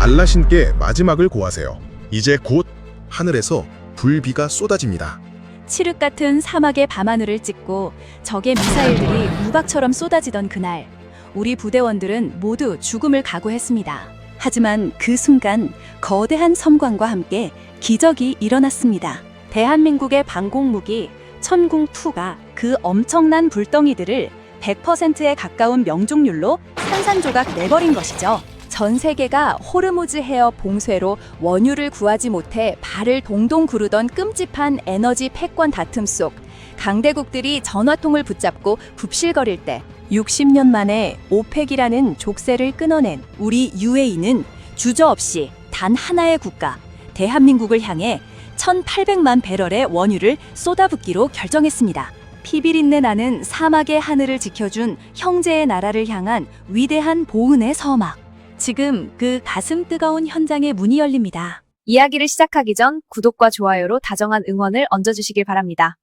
알라신께 마지막을 고하세요. 이제 곧 하늘에서 불비가 쏟아집니다. 칠흑 같은 사막의 밤하늘을 찍고 적의 미사일들이 우박처럼 쏟아지던 그날, 우리 부대원들은 모두 죽음을 각오했습니다. 하지만 그 순간 거대한 섬광과 함께 기적이 일어났습니다. 대한민국의 방공무기 천궁2가 그 엄청난 불덩이들을 100%에 가까운 명중률로 산산조각 내버린 것이죠. 전 세계가 호르무즈 해협 봉쇄로 원유를 구하지 못해 발을 동동 구르던 끔찍한 에너지 패권 다툼 속 강대국들이 전화통을 붙잡고 굽실거릴 때 60년 만에 오펙이라는 족쇄를 끊어낸 우리 UAE는 주저없이 단 하나의 국가, 대한민국을 향해 1,800만 배럴의 원유를 쏟아붓기로 결정했습니다. 피비린내 나는 사막의 하늘을 지켜준 형제의 나라를 향한 위대한 보은의 서막. 지금 그 가슴 뜨거운 현장에 문이 열립니다. 이야기를 시작하기 전 구독과 좋아요로 다정한 응원을 얹어주시길 바랍니다.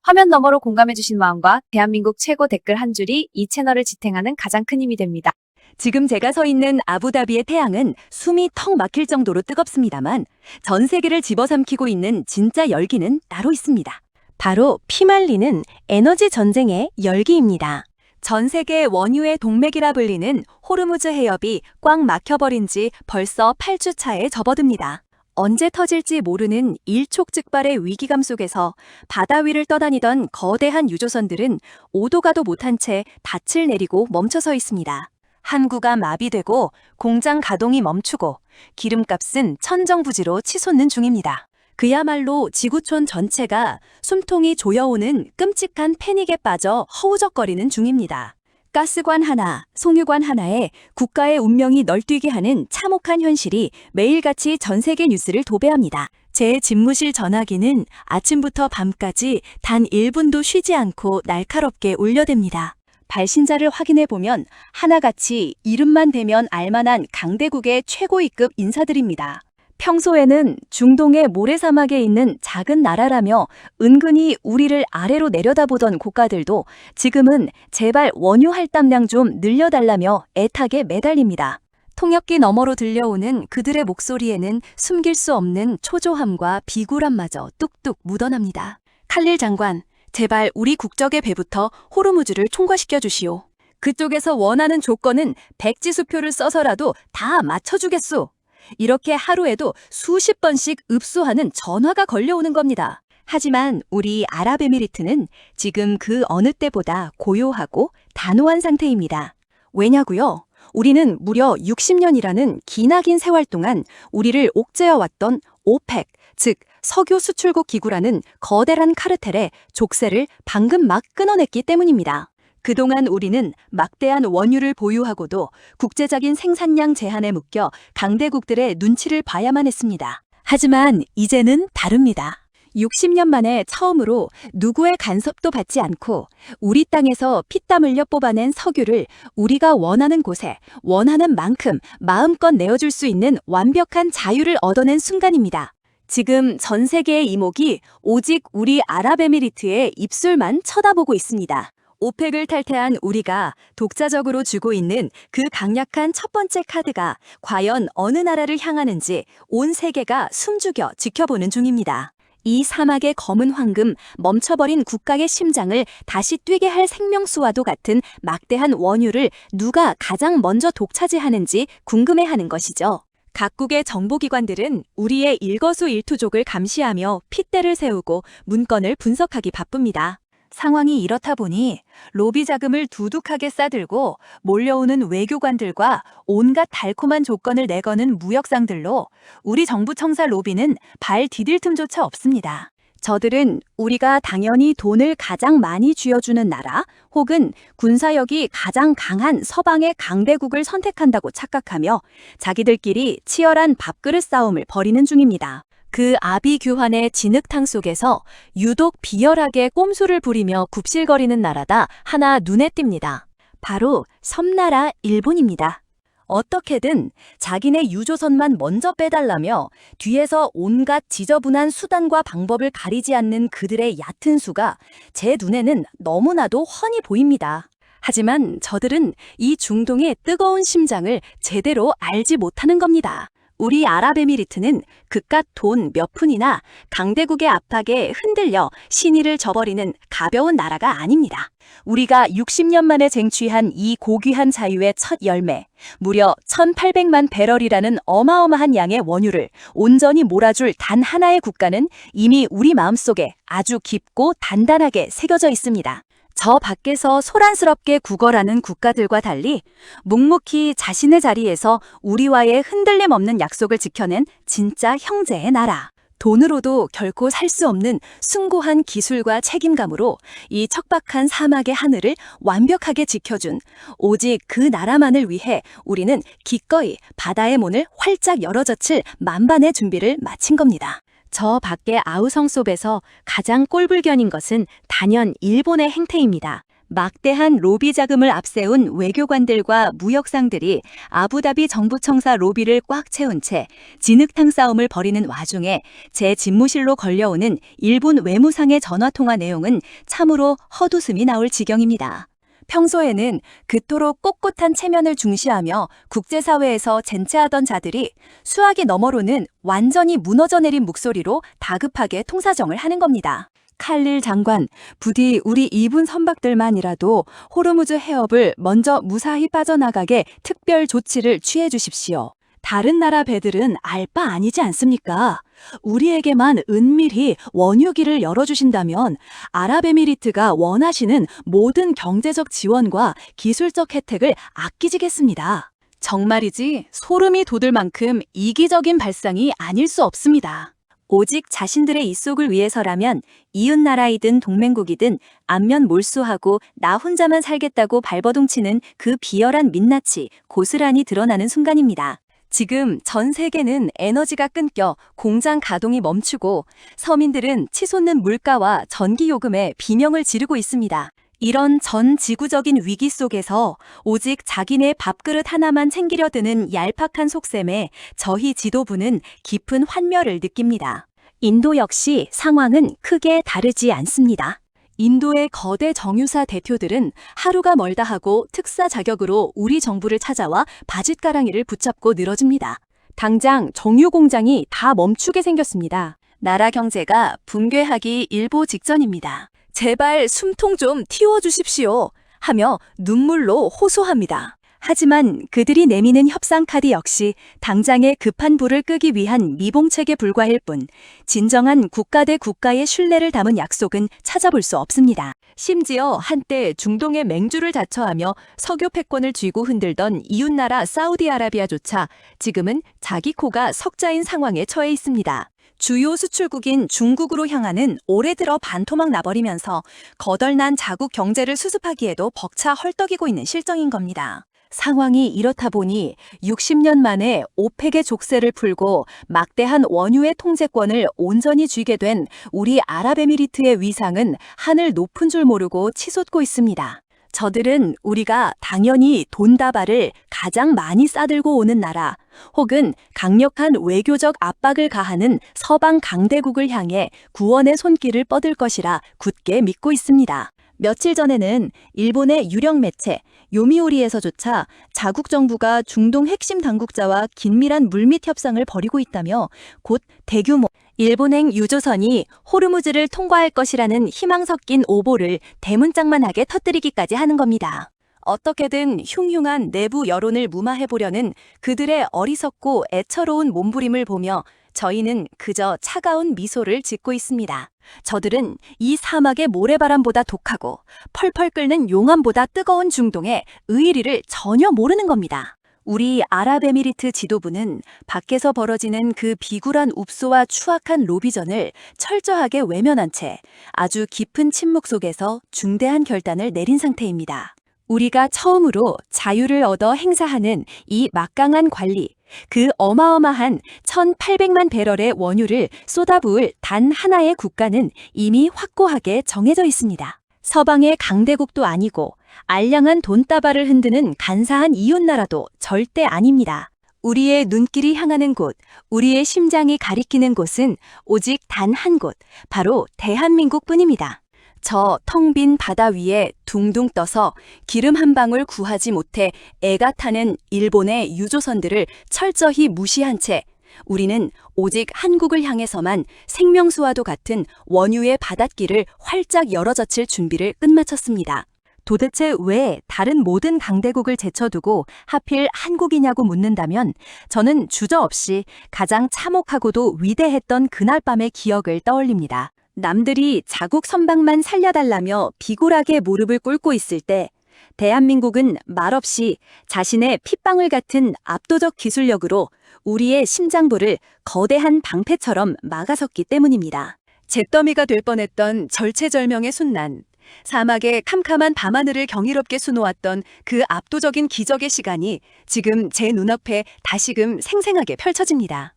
화면 너머로 공감해주신 마음과 대한민국 최고 댓글 한 줄이 이 채널을 지탱하는 가장 큰 힘이 됩니다. 지금 제가 서 있는 아부다비의 태양은 숨이 턱 막힐 정도로 뜨겁습니다만 전 세계를 집어삼키고 있는 진짜 열기는 따로 있습니다. 바로 피말리는 에너지 전쟁의 열기입니다. 전 세계 원유의 동맥이라 불리는 호르무즈 해협이 꽉 막혀버린 지 벌써 8주 차에 접어듭니다. 언제 터질지 모르는 일촉즉발의 위기감 속에서 바다 위를 떠다니던 거대한 유조선들은 오도 가도 못한 채 닻을 내리고 멈춰서 있습니다. 항구가 마비되고 공장 가동이 멈추고 기름값은 천정부지로 치솟는 중입니다. 그야말로 지구촌 전체가 숨통이 조여오는 끔찍한 패닉에 빠져 허우적거리는 중입니다. 가스관 하나, 송유관 하나에 국가의 운명이 널뛰게 하는 참혹한 현실이 매일같이 전 세계 뉴스를 도배합니다. 제 집무실 전화기는 아침부터 밤까지 단 1분도 쉬지 않고 날카롭게 울려댑니다. 발신자를 확인해보면 하나같이 이름만 대면 알만한 강대국의 최고위급 인사들입니다. 평소에는 중동의 모래사막에 있는 작은 나라라며 은근히 우리를 아래로 내려다보던 국가들도 지금은 제발 원유 할당량 좀 늘려달라며 애타게 매달립니다. 통역기 너머로 들려오는 그들의 목소리에는 숨길 수 없는 초조함과 비굴함마저 뚝뚝 묻어납니다. 칼릴 장관, 제발 우리 국적의 배부터 호르무즈를 통과시켜 주시오. 그쪽에서 원하는 조건은 백지수표를 써서라도 다 맞춰주겠소. 이렇게 하루에도 수십 번씩 읍수하는 전화가 걸려오는 겁니다. 하지만 우리 아랍에미리트는 지금 그 어느 때보다 고요하고 단호한 상태입니다. 왜냐고요? 우리는 무려 60년이라는 기나긴 세월 동안 우리를 옥죄어왔던 오펙, 즉 석유 수출국 기구라는 거대한 카르텔의 족쇄를 방금 막 끊어냈기 때문입니다. 그동안 우리는 막대한 원유를 보유하고도 국제적인 생산량 제한에 묶여 강대국들의 눈치를 봐야만 했습니다. 하지만 이제는 다릅니다. 60년 만에 처음으로 누구의 간섭도 받지 않고 우리 땅에서 피땀 흘려 뽑아낸 석유를 우리가 원하는 곳에 원하는 만큼 마음껏 내어줄 수 있는 완벽한 자유를 얻어낸 순간입니다. 지금 전 세계의 이목이 오직 우리 아랍에미리트의 입술만 쳐다보고 있습니다. 오펙을 탈퇴한 우리가 독자적으로 쥐고 있는 그 강력한 첫 번째 카드가 과연 어느 나라를 향하는지 온 세계가 숨죽여 지켜보는 중입니다. 이 사막의 검은 황금, 멈춰버린 국가의 심장을 다시 뛰게 할 생명수와도 같은 막대한 원유를 누가 가장 먼저 독차지하는지 궁금해하는 것이죠. 각국의 정보기관들은 우리의 일거수일투족을 감시하며 핏대를 세우고 문건을 분석하기 바쁩니다. 상황이 이렇다 보니 로비 자금을 두둑하게 싸들고 몰려오는 외교관들과 온갖 달콤한 조건을 내거는 무역상들로 우리 정부 청사 로비는 발 디딜 틈조차 없습니다. 저들은 우리가 당연히 돈을 가장 많이 쥐어주는 나라 혹은 군사력이 가장 강한 서방의 강대국을 선택한다고 착각하며 자기들끼리 치열한 밥그릇 싸움을 벌이는 중입니다. 그 아비규환의 진흙탕 속에서 유독 비열하게 꼼수를 부리며 굽실거리는 나라다 하나 눈에 띕니다. 바로 섬나라 일본입니다. 어떻게든 자기네 유조선만 먼저 빼달라며 뒤에서 온갖 지저분한 수단과 방법을 가리지 않는 그들의 얕은 수가 제 눈에는 너무나도 훤히 보입니다. 하지만 저들은 이 중동의 뜨거운 심장을 제대로 알지 못하는 겁니다. 우리 아랍에미리트는 그깟 돈 몇 푼이나 강대국의 압박에 흔들려 신의를 저버리는 가벼운 나라가 아닙니다. 우리가 60년 만에 쟁취한 이 고귀한 자유의 첫 열매, 무려 1,800만 배럴이라는 어마어마한 양의 원유를 온전히 몰아줄 단 하나의 국가는 이미 우리 마음속에 아주 깊고 단단하게 새겨져 있습니다. 저 밖에서 소란스럽게 구걸하는 국가들과 달리 묵묵히 자신의 자리에서 우리와의 흔들림 없는 약속을 지켜낸 진짜 형제의 나라. 돈으로도 결코 살 수 없는 숭고한 기술과 책임감으로 이 척박한 사막의 하늘을 완벽하게 지켜준 오직 그 나라만을 위해 우리는 기꺼이 바다의 문을 활짝 열어젖힐 만반의 준비를 마친 겁니다. 저 밖의 아우성 숲에서 가장 꼴불견인 것은 단연 일본의 행태입니다. 막대한 로비 자금을 앞세운 외교관들과 무역상들이 아부다비 정부청사 로비를 꽉 채운 채 진흙탕 싸움을 벌이는 와중에 제 집무실로 걸려오는 일본 외무상의 전화통화 내용은 참으로 헛웃음이 나올 지경입니다. 평소에는 그토록 꼿꼿한 체면을 중시하며 국제사회에서 젠체하던 자들이 수화기 너머로는 완전히 무너져 내린 목소리로 다급하게 통사정을 하는 겁니다. 칼릴 장관, 부디 우리 이분 선박들만이라도 호르무즈 해협을 먼저 무사히 빠져나가게 특별 조치를 취해 주십시오. 다른 나라 배들은 알 바 아니지 않습니까? 우리에게만 은밀히 원유기를 열어주신다면 아랍에미리트가 원하시는 모든 경제적 지원과 기술적 혜택을 아끼지겠습니다. 정말이지 소름이 돋을 만큼 이기적인 발상이 아닐 수 없습니다. 오직 자신들의 입속을 위해서라면 이웃나라이든 동맹국이든 안면 몰수하고 나 혼자만 살겠다고 발버둥치는 그 비열한 민낯이 고스란히 드러나는 순간입니다. 지금 전 세계는 에너지가 끊겨 공장 가동이 멈추고 서민들은 치솟는 물가와 전기요금에 비명을 지르고 있습니다. 이런 전 지구적인 위기 속에서 오직 자기네 밥그릇 하나만 챙기려 드는 얄팍한 속셈에 저희 지도부는 깊은 환멸을 느낍니다. 인도 역시 상황은 크게 다르지 않습니다. 인도의 거대 정유사 대표들은 하루가 멀다 하고 특사 자격으로 우리 정부를 찾아와 바짓가랑이를 붙잡고 늘어집니다. 당장 정유 공장이 다 멈추게 생겼습니다. 나라 경제가 붕괴하기 일보 직전입니다. 제발 숨통 좀 틔워주십시오 하며 눈물로 호소합니다. 하지만 그들이 내미는 협상 카드 역시 당장의 급한 불을 끄기 위한 미봉책에 불과할 뿐 진정한 국가 대 국가의 신뢰를 담은 약속은 찾아볼 수 없습니다. 심지어 한때 중동의 맹주를 자처하며 석유 패권을 쥐고 흔들던 이웃나라 사우디아라비아조차 지금은 자기 코가 석자인 상황에 처해 있습니다. 주요 수출국인 중국으로 향하는 올해 들어 반토막 나버리면서 거덜난 자국 경제를 수습하기에도 벅차 헐떡이고 있는 실정인 겁니다. 상황이 이렇다 보니 60년 만에 오펙의 족쇄를 풀고 막대한 원유의 통제권을 온전히 쥐게 된 우리 아랍에미리트의 위상은 하늘 높은 줄 모르고 치솟고 있습니다. 저들은 우리가 당연히 돈다발을 가장 많이 싸들고 오는 나라 혹은 강력한 외교적 압박을 가하는 서방 강대국을 향해 구원의 손길을 뻗을 것이라 굳게 믿고 있습니다. 며칠 전에는 일본의 유력 매체 요미우리에서조차 자국 정부가 중동 핵심 당국자와 긴밀한 물밑 협상을 벌이고 있다며 곧 대규모 일본행 유조선이 호르무즈를 통과할 것이라는 희망 섞인 오보를 대문짝만하게 터뜨리기까지 하는 겁니다. 어떻게든 흉흉한 내부 여론을 무마해보려는 그들의 어리석고 애처로운 몸부림을 보며 저희는 그저 차가운 미소를 짓고 있습니다. 저들은 이 사막의 모래바람보다 독하고 펄펄 끓는 용암보다 뜨거운 중동의 의리를 전혀 모르는 겁니다. 우리 아랍에미리트 지도부는 밖에서 벌어지는 그 비굴한 읍소와 추악한 로비전을 철저하게 외면한 채 아주 깊은 침묵 속에서 중대한 결단을 내린 상태입니다. 우리가 처음으로 자유를 얻어 행사하는 이 막강한 관리, 그 어마어마한 1,800만 배럴의 원유를 쏟아부을 단 하나의 국가는 이미 확고하게 정해져 있습니다. 서방의 강대국도 아니고 알량한 돈다발을 흔드는 간사한 이웃나라도 절대 아닙니다. 우리의 눈길이 향하는 곳, 우리의 심장이 가리키는 곳은 오직 단 한 곳, 바로 대한민국뿐입니다. 저 텅 빈 바다 위에 둥둥 떠서 기름 한 방울 구하지 못해 애가 타는 일본의 유조선들을 철저히 무시한 채 우리는 오직 한국을 향해서만 생명수와도 같은 원유의 바닷길을 활짝 열어젖힐 준비를 끝마쳤습니다. 도대체 왜 다른 모든 강대국을 제쳐두고 하필 한국이냐고 묻는다면 저는 주저없이 가장 참혹하고도 위대했던 그날 밤의 기억을 떠올립니다. 남들이 자국 선박만 살려달라며 비굴하게 무릎을 꿇고 있을 때 대한민국은 말없이 자신의 핏방울 같은 압도적 기술력으로 우리의 심장부를 거대한 방패처럼 막아섰기 때문입니다. 잿더미가 될 뻔했던 절체절명의 순난, 사막의 캄캄한 밤하늘을 경이롭게 수놓았던 그 압도적인 기적의 시간이 지금 제 눈앞에 다시금 생생하게 펼쳐집니다.